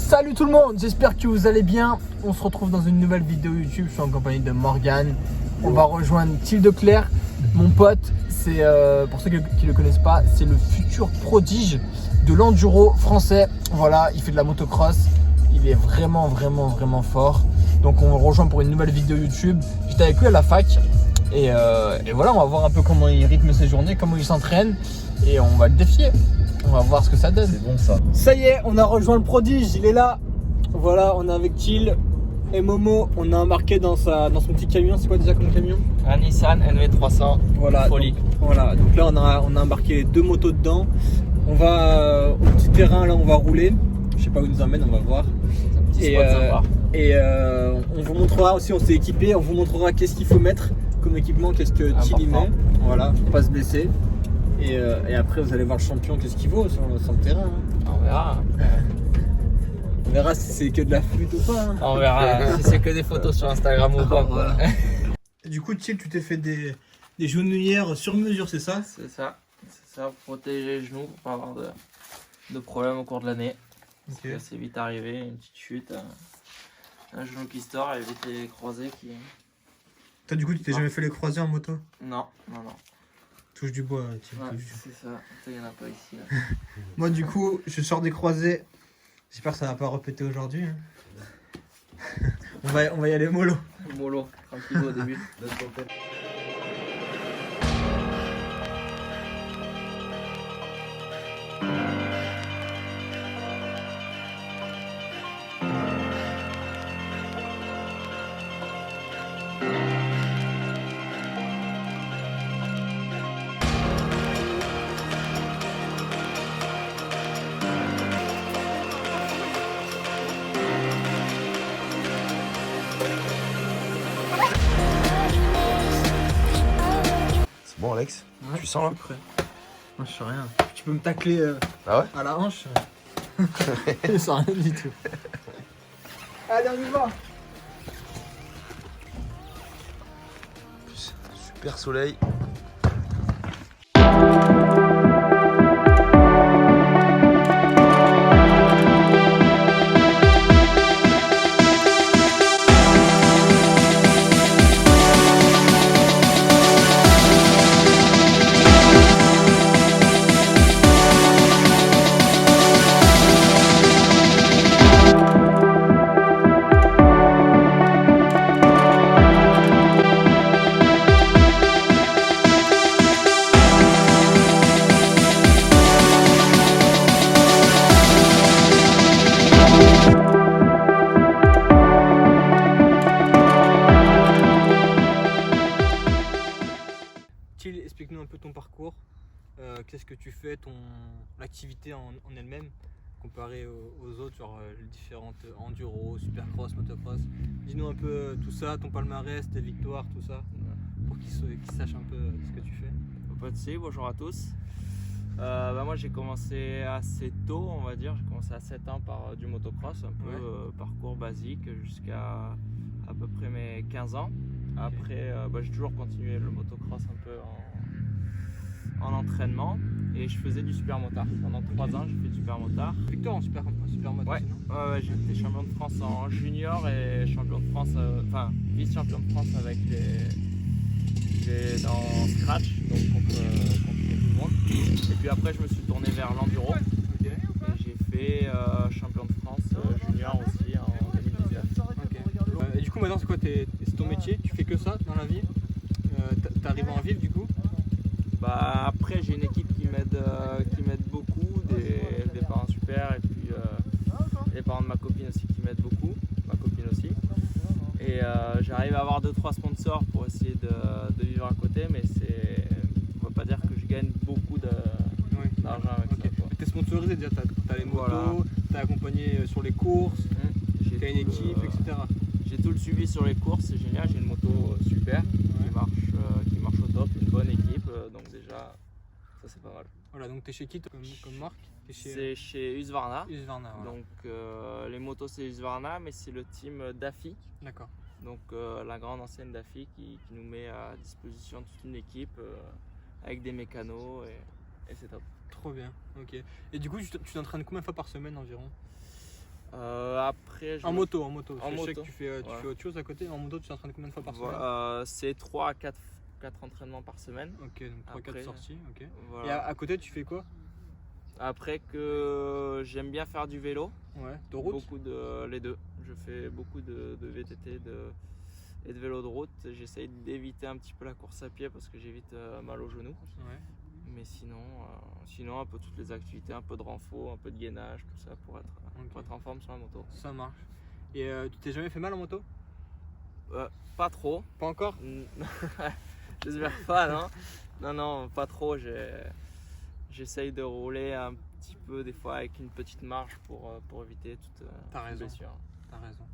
Salut tout le monde, j'espère que vous allez bien. On se retrouve dans une nouvelle vidéo YouTube. Je suis en compagnie de Morgan. On va rejoindre Thiel de Clerc, mon pote. C'est pour ceux qui ne le connaissent pas, c'est le futur prodige de l'enduro français. Voilà, il fait de la motocross. Il est vraiment fort. Donc on le rejoint pour une nouvelle vidéo YouTube. J'étais avec lui à la fac et voilà, on va voir un peu comment il rythme ses journées, comment il s'entraîne et on va le défier. On va voir ce que ça donne. C'est bon ça. Ça y est, on a rejoint le prodige, il est là. Voilà, on est avec Thiel et Momo. On a embarqué dans son petit camion. C'est quoi déjà comme camion? Un Nissan NV300. Voilà. Folie. Donc là, on a embarqué 2 motos dedans. On va au petit terrain, là, on va rouler. Je sais pas où il nous emmène, on va voir. C'est un petit spot sympa. On vous montrera aussi, on s'est équipé. On vous montrera qu'est-ce qu'il faut mettre comme équipement, qu'est-ce que Thiel y met. Voilà, faut pas se blesser. Et après, vous allez voir le champion, qu'est-ce qu'il vaut sur le terrain. Hein. On verra. On verra si c'est que de la flûte ou pas. Hein. On verra si c'est que des photos sur Instagram ou pas. Voilà. Du coup, Thiel, tu t'es fait des genouillères sur mesure, c'est ça? C'est ça. C'est ça, pour protéger les genoux, pour pas avoir de problème au cours de l'année. Parce que c'est vite arrivé, une petite chute, un genou qui se tord et vite les croisés qui... Toi, du coup, tu t'es jamais fait les croisés en moto? Non. Touche du bois, Thiel. Ouais, c'est ça. Il n'y en a pas ici. Là. Moi, du coup, je sors des croisés. J'espère que ça va pas répéter aujourd'hui. Hein. on va y aller mollo. Mollo, tranquille au début. C'est bon Alex? Ouais, Tu sens là? je suis prêt. Moi, je sais rien. Tu peux me tacler Ah ouais? à la hanche. Je sens rien du tout. Allez, on y va. Super soleil. Thiel, explique-nous un peu ton parcours. Qu'est-ce que tu fais, l'activité en elle-même, comparé aux autres, genre les différentes enduro, supercross, motocross. Dis-nous un peu tout ça, ton palmarès, tes victoires, tout ça, pour qu'ils sachent un peu ce que tu fais. Pas de soucis, bonjour à tous. Moi j'ai commencé assez tôt, on va dire. J'ai commencé à 7 ans par du motocross, un peu parcours basique jusqu'à à peu près mes 15 ans. Après, j'ai toujours continué le motocross un peu en entraînement et je faisais du supermotard. Pendant 3 ans, j'ai fait du supermotard. Victoire en supermotard, Ouais, sinon j'ai été champion de France en junior et champion de France, vice-champion de France avec dans Scratch, donc contre tout le monde. Et puis après, je me suis tourné vers l'enduro. Ok. Et j'ai fait champion de France junior aussi en 2019. Et du coup, maintenant, c'est quoi c'est ton métier? Tu fais que ça dans la vie? T'arrives à en vivre du coup? Après, j'ai une équipe qui m'aide beaucoup, des parents super et puis les parents de ma copine aussi qui m'aident beaucoup, ma copine aussi. Et j'arrive à avoir 2-3 sponsors pour essayer de vivre à côté, mais on va pas dire que je gagne beaucoup d'argent avec ça. Quoi. T'es sponsorisé déjà, t'as les motos, Voilà. t'as accompagné sur les courses, t'as une équipe, etc. J'ai tout le suivi sur les courses, c'est génial, j'ai une moto super qui marche au top, une bonne équipe, donc déjà ça c'est pas mal. Voilà, donc t'es chez qui comme marque? C'est chez Husqvarna. Husqvarna, voilà. Donc les motos c'est Husqvarna, mais c'est le team Daffy. D'accord. Donc la grande ancienne Daffy qui nous met à disposition toute une équipe avec des mécanos et c'est top. Trop bien, ok. Et du coup, tu t'entraînes combien de fois par semaine environ? Après, En moto. Je sais moto. que tu fais autre chose à côté. En moto, tu t'entraînes combien de fois par semaine? C'est 3 à 4 entraînements par semaine. Ok, donc 3-4 sorties. Ok. Voilà. Et à côté, tu fais quoi? Après que j'aime bien faire du vélo. Ouais, de route? Les deux. Je fais beaucoup de VTT et de vélo de route. J'essaye d'éviter un petit peu la course à pied parce que j'évite mal aux genoux. Ouais. Mais sinon un peu toutes les activités, un peu de renfort, un peu de gainage, tout ça pour être en forme sur la moto. Ça marche. Et tu t'es jamais fait mal en moto? Pas trop. Pas encore? J'espère pas, non. Non, pas trop. J'essaye de rouler un petit peu des fois avec une petite marge pour éviter toute blessure. T'as raison.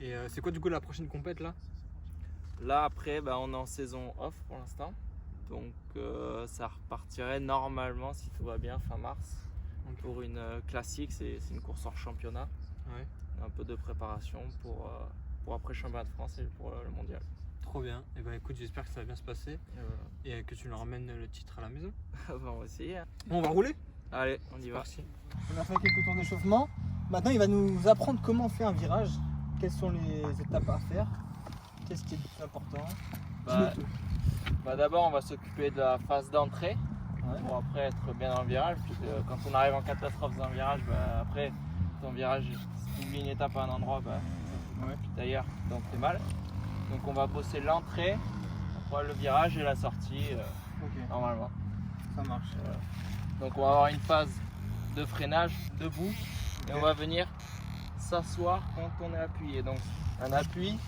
Et c'est quoi du coup la prochaine compète là? Là après on est en saison off pour l'instant. Donc ça repartirait normalement si tout va bien fin mars. Okay. Pour une classique, c'est une course hors championnat. Ouais. Un peu de préparation pour après le championnat de France et pour le mondial. Trop bien. Et bah écoute, j'espère que ça va bien se passer et que tu nous ramènes le titre à la maison. On va essayer. On va rouler? Allez, on y va. On a fait quelques tours d'échauffement. Maintenant, il va nous apprendre comment on fait un virage. Quelles sont les étapes à faire? Qu'est-ce qui est le plus important? D'abord, on va s'occuper de la phase d'entrée. Ouais. Pour après être bien dans le virage. Puis quand on arrive en catastrophe dans le virage, après ton virage, si tu oublies une étape à un endroit, puis ailleurs, donc t'es mal. Donc on va bosser l'entrée, après le virage et la sortie normalement. Ça marche. Donc on va avoir une phase de freinage debout et on va venir s'asseoir quand on est appuyé. Donc un appui,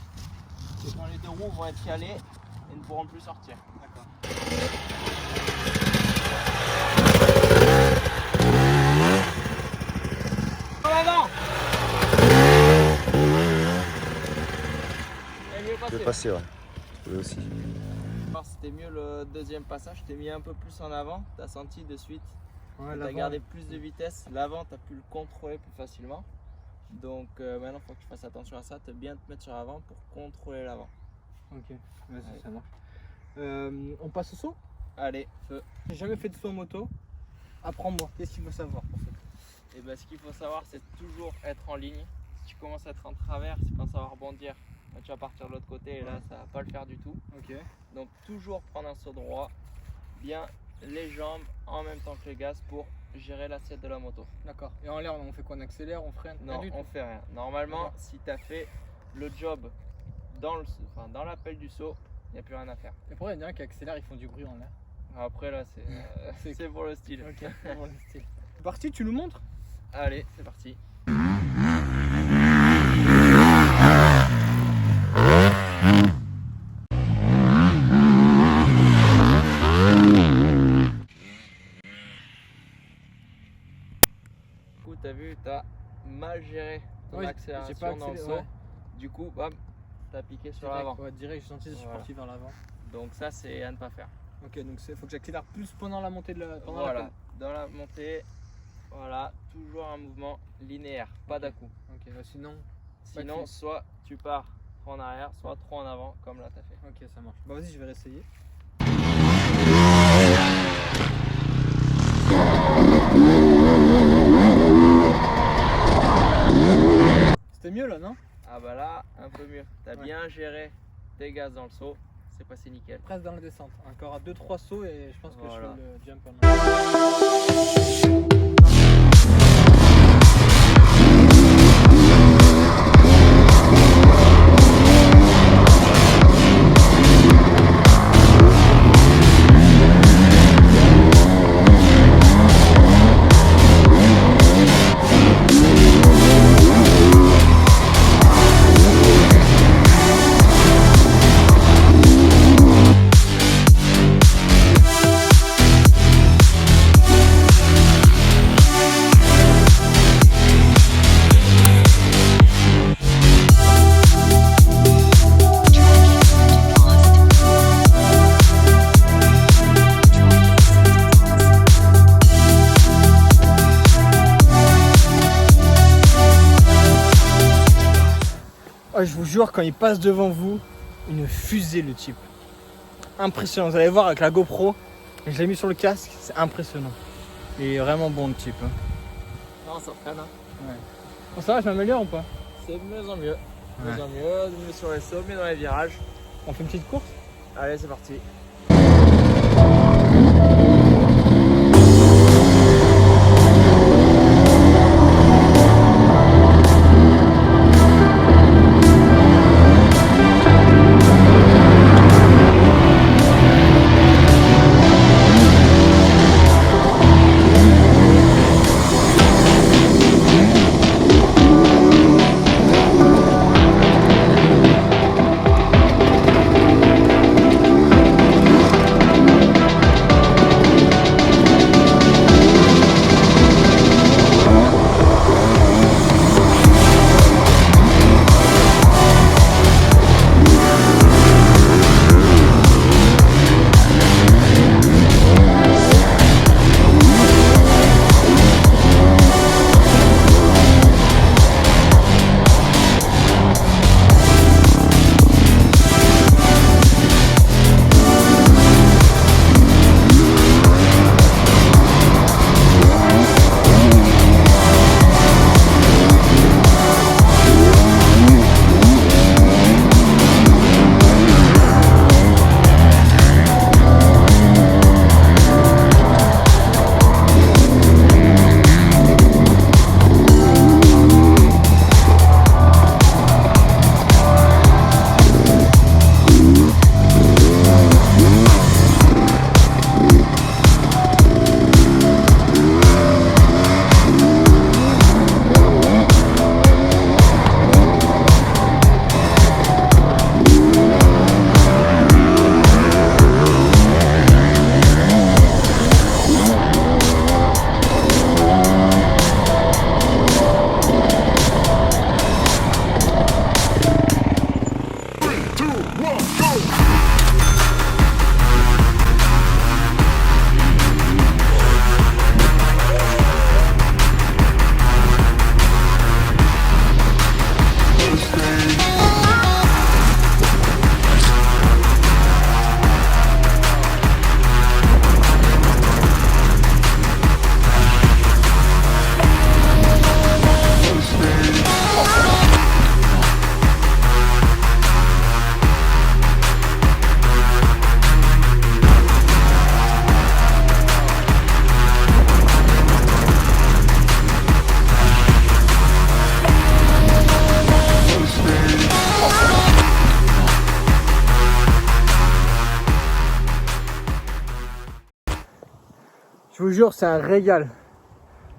c'est quand les deux roues vont être calées et ne pourront plus sortir. D'accord. En avant! Je vais passer, ouais. Oui aussi. C'était mieux le deuxième passage, t'es mis un peu plus en avant, t'as senti de suite, t'as gardé plus de vitesse, l'avant t'as pu le contrôler plus facilement. Donc maintenant il faut que tu fasses attention à ça, bien te mettre sur l'avant pour contrôler l'avant. Ok, vas-y, ça marche. On passe au saut? Allez, feu. J'ai jamais fait de saut en moto. Apprends-moi, qu'est-ce qu'il faut savoir pour ça? Et ce qu'il faut savoir, c'est toujours être en ligne. Si tu commences à être en travers, si tu penses à rebondir, tu vas partir de l'autre côté et là ça va pas le faire du tout. Ok. Donc toujours prendre un saut droit, bien les jambes en même temps que le gaz pour gérer l'assiette de la moto. D'accord. Et en l'air, on fait quoi? On accélère, on freine? Non, on fait rien. Normalement, si tu as fait le job dans l'appel du saut, il n'y a plus rien à faire. Et pourquoi il y en a qui accélèrent, ils font du bruit en l'air? Après là, c'est pour le style. Ok, c'est pour le style. C'est parti, tu nous montres? Allez, c'est parti. Du coup, t'as vu, t'as mal géré ton accélération dans le saut. Du coup, bam, t'as piqué sur l'avant. Ouais, direct, j'ai senti que je suis parti vers l'avant. Donc ça, c'est à ne pas faire. Ok, donc il faut que j'accélère plus pendant la montée de la. Voilà, dans la montée, voilà, toujours un mouvement linéaire, pas d'à-coup. Ok, sinon. Soit tu pars trop en arrière, soit trop en avant, comme là t'as fait. Ok, ça marche. Bah vas-y, je vais réessayer. C'était mieux là, non? Ah bah là, un peu mieux. T'as bien géré tes gaz dans le saut, c'est passé nickel. Presque dans la descente. Encore à 2-3 sauts et je pense que je fais le jump en Oh, je vous jure, quand il passe devant vous, une fusée le type. Impressionnant, vous allez voir avec la GoPro, je l'ai mis sur le casque, c'est impressionnant. Il est vraiment bon le type. Non, ça freine. Ouais. Bon, ça va, je m'améliore ou pas? C'est de mieux en mieux. De Ouais. mieux en mieux, de mieux sur les sauts, mieux dans les virages. On fait une petite course? Allez, c'est parti. Je vous jure, c'est un régal.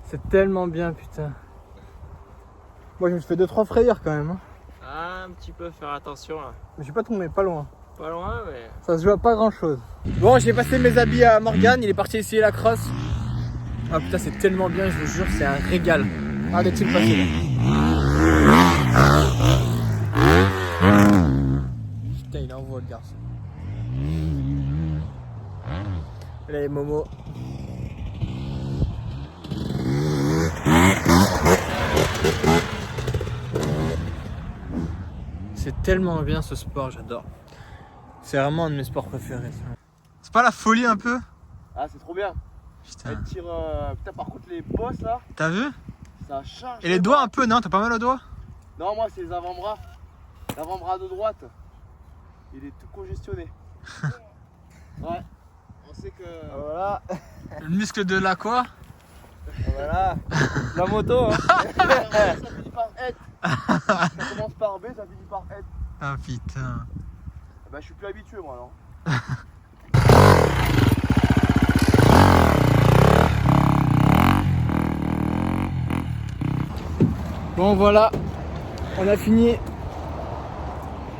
C'est tellement bien, putain. Moi, je me suis fait 2-3 frayeurs quand même. Hein. Ah, un petit peu, faire attention là. Mais je suis pas tombé, pas loin. Pas loin, mais. Ça se joue à pas grand chose. Bon, j'ai passé mes habits à Morgane, il est parti essayer la crosse. Ah putain, c'est tellement bien, je vous jure, c'est un régal. Regardez-tu le passer là. Putain, il envoie le garçon. Allez, Momo. C'est tellement bien ce sport, j'adore. C'est vraiment un de mes sports préférés. C'est pas la folie un peu? Ah, c'est trop bien. Putain. Elle tire. Putain, par contre, les bosses là, T'as vu? ça charge. Et les doigts un peu, non? T'as pas mal aux doigts? Non, moi, c'est les avant-bras. L'avant-bras de droite, il est tout congestionné. Ouais. On sait que. Voilà. Le muscle de la quoi? Voilà. La moto, hein. Ça finit par être. Ça commence par B, ça finit par être. Ah putain. Bah, je suis plus habitué, moi, alors. Bon voilà, on a fini.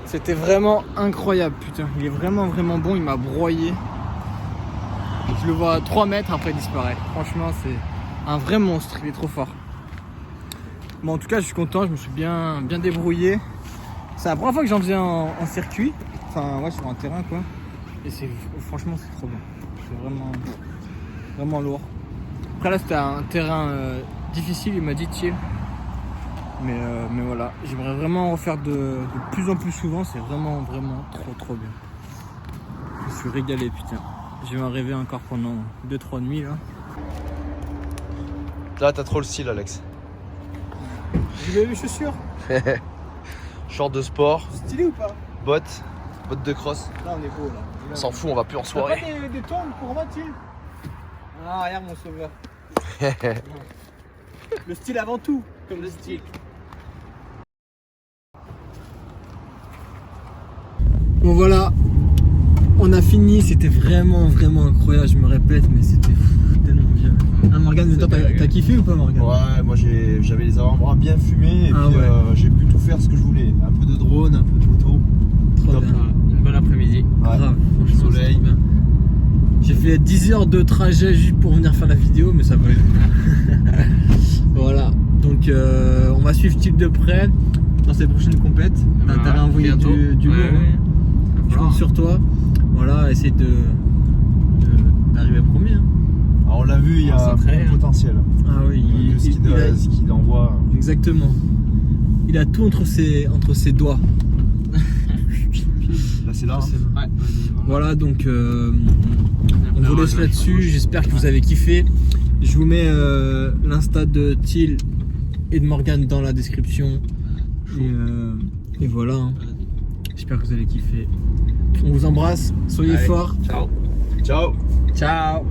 C'était vraiment incroyable, putain. Il est vraiment bon, il m'a broyé. Je le vois à 3 mètres, après il disparaît. Franchement, c'est un vrai monstre, il est trop fort. Bon, en tout cas, je suis content, je me suis bien débrouillé. C'est la première fois que j'en faisais en circuit. Enfin, ouais, sur un terrain, quoi. Et franchement, c'est trop bien. C'est vraiment lourd. Après, là, c'était un terrain difficile, il m'a dit chill. Mais voilà, j'aimerais vraiment en refaire de plus en plus souvent, c'est vraiment trop bien. Je me suis régalé, putain. Je vais en rêver encore pendant 2-3 nuits là. Là, t'as trop le style, Alex. Vous avez mes chaussures? Short de sport, Stylé ou pas? bottes de cross. Là on est beau là. On s'en fout, on va plus en T'as soirée. pas des tongs pour moi, tu? Ah, regarde mon sauveur. Le style avant tout, comme le style. Bon voilà, on a fini, c'était vraiment incroyable, je me répète, mais c'était tellement bien. Ah Morgane, toi t'as kiffé ou pas Morgane? Ouais, moi j'avais les avant-bras bien fumés et Ah puis ouais. j'ai pu tout faire ce que je voulais. Un peu de drone, un peu de moto. Trop Top. bien. Une bonne après-midi. Ouais. Grave, franchement, Soleil. c'est trop bien. J'ai fait 10 heures de trajet juste pour venir faire la vidéo, mais ça valait le coup. Voilà, donc on va suivre Thiel de près dans ses prochaines compètes. T'as intérêt à envoyer Bientôt. du lourd. Ouais, hein. ouais. Je compte sur toi. Voilà, essayer d'arriver premier. Hein. Alors on l'a vu, il y On a s'entraîne, beaucoup de hein. potentiel. Ah oui, On a vu ce qu'il envoie. exactement. Il a tout entre ses doigts. Là c'est là. Ouais. Voilà, donc on vous laisse là-dessus. J'espère que vous avez kiffé. Je vous mets l'insta de Thiel et de Morgane dans la description. Et voilà. Hein. J'espère que vous allez kiffer. On vous embrasse. Soyez Allez, forts. Ciao. Ciao. Ciao.